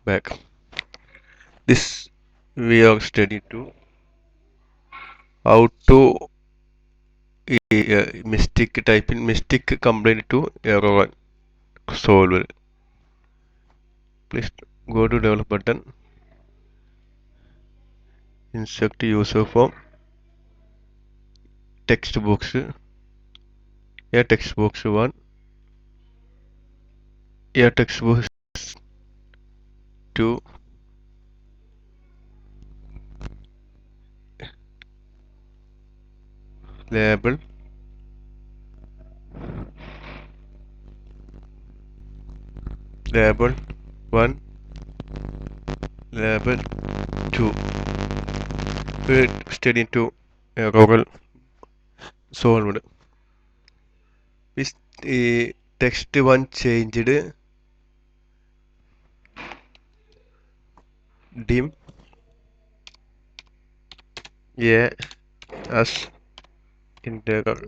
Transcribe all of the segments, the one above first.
back. This we are studying to how to mistake type in mistake complaint to error solver. Please go to develop button, insert user form, text box, text box 1, text box 2, label, label 1, label 2. We studying to error solved. Is text 1 changed dim a as integral.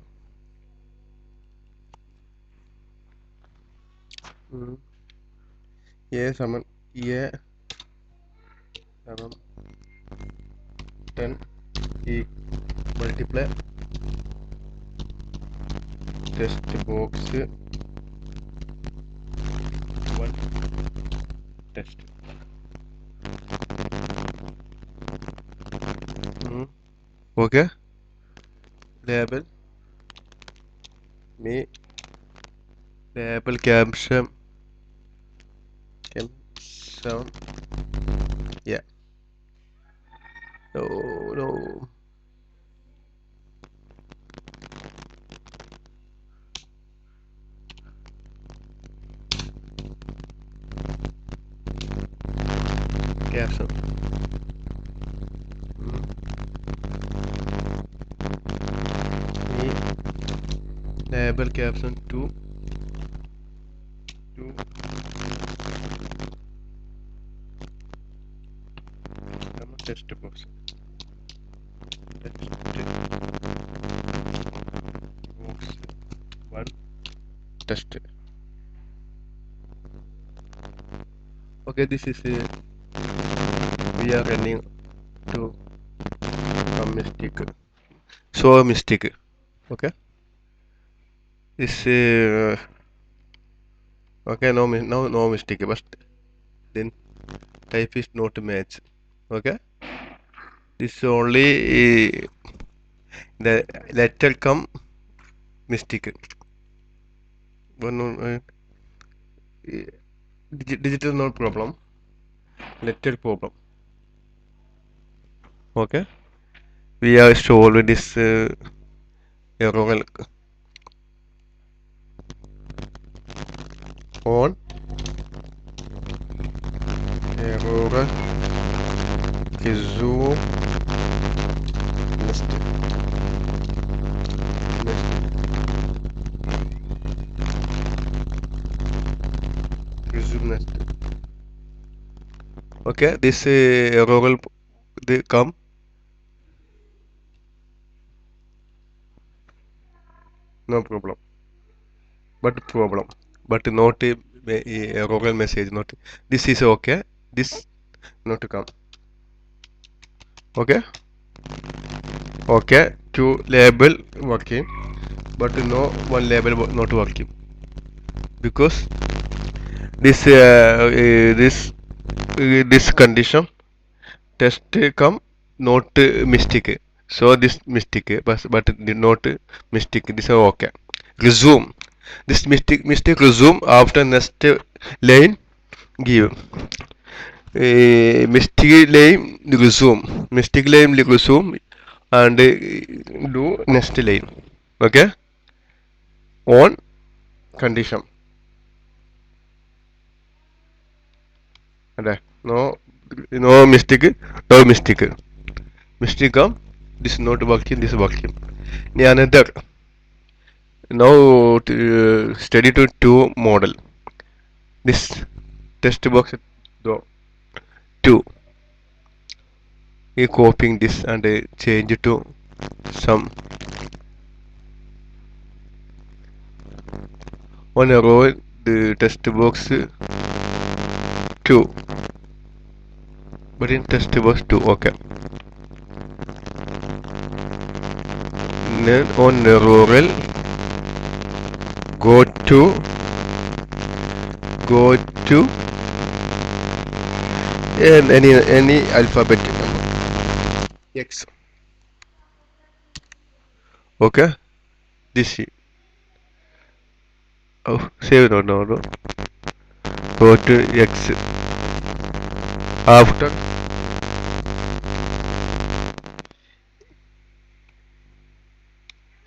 A summon a summon 10 e multiply test box 1 test. Okay, label me label caption yeah. No caption. Me label caption 2 test box text box 1 test. Okay, this is we are running to some mistake, so a mistake. Okay, this okay, no mistake, but then type is not match. Okay, this only the letter come mistake. One digital no problem, letter problem. Okay, we are solved this error on error resume next resume next. Okay, this error they come no problem, but not error message not. This is okay. This not come. Okay, okay. Two label working, but no one label not working because this condition test come not mistake. So this mistake, but not mistake. This is okay. Resume. This mistake resume after next line give. Mistake line resume and do next line. Okay. On condition. Okay. No mistake. No mistake. Mistake come. This not working. This working. Another. Now study to two model. This test box though two. Copying this and change it to some one row the test box 2 but in test was 2. Okay. Then on rural, go to go to any alphabet number. X. Okay. This. Oh, save no. Go to X. After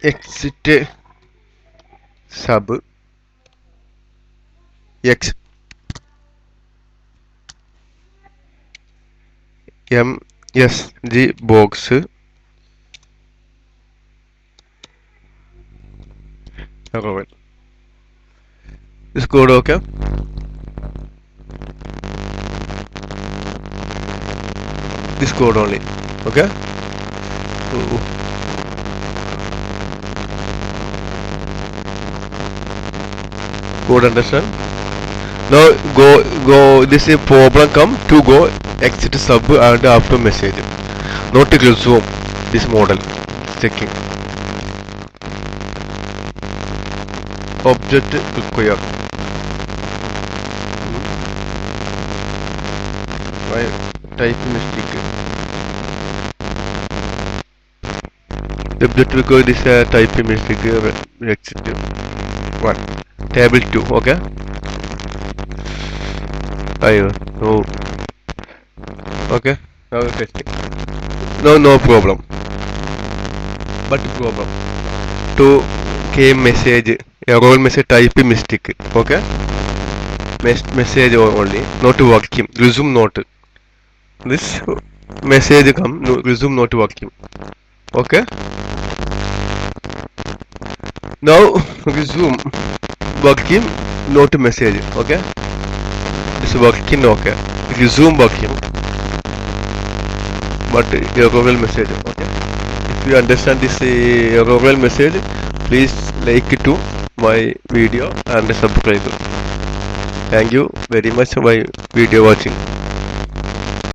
exit sub X Msgbox arrow. This code okay. This code only. Okay. So, code understand? Now go this is problem come to go exit sub and after message. Not to resume this model. Checking. Object require. Why type mistake? The object require this type mistake exit 1. Table 2. Okay. No. Okay. Now we're testing. No problem. But problem. To came message error message type mistake. Okay. Message only. Not working. Resume not. This message come. No, resume not working. Okay. Now resume working. Not message. Okay. It's working. Okay. Resume working. But error message. Okay. If you understand this error message, please like to my video and subscribe. Thank you very much for my video watching.